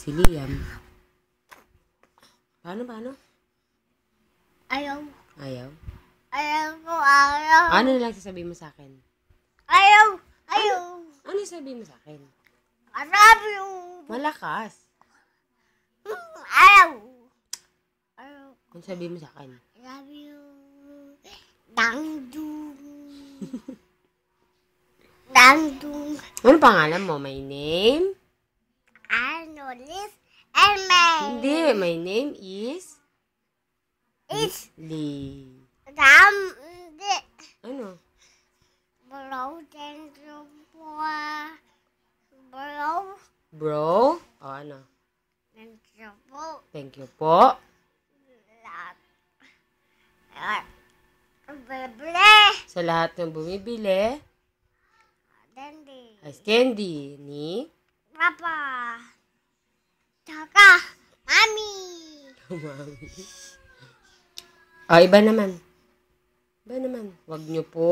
Si Liam. Paano? Ayaw. Ayaw? Ayaw ko, ayaw. Ano na lang sasabihin mo sa akin? Ayaw. Ano sasabihin mo sa akin? I love you. Malakas. Ayaw. Ano sabihin mo sa akin? I love you. Dangdung. Dangdung. Ano pangalan mo? My name? Liz and May. Hindi. My name is? Lee. Hindi. Ano? Bro? O ano? Thank you po. Sa lahat ng bumibili. Ice candy. Ni? Papa. Tsaka, Mami. Mami. O, iba naman. Huwag niyo po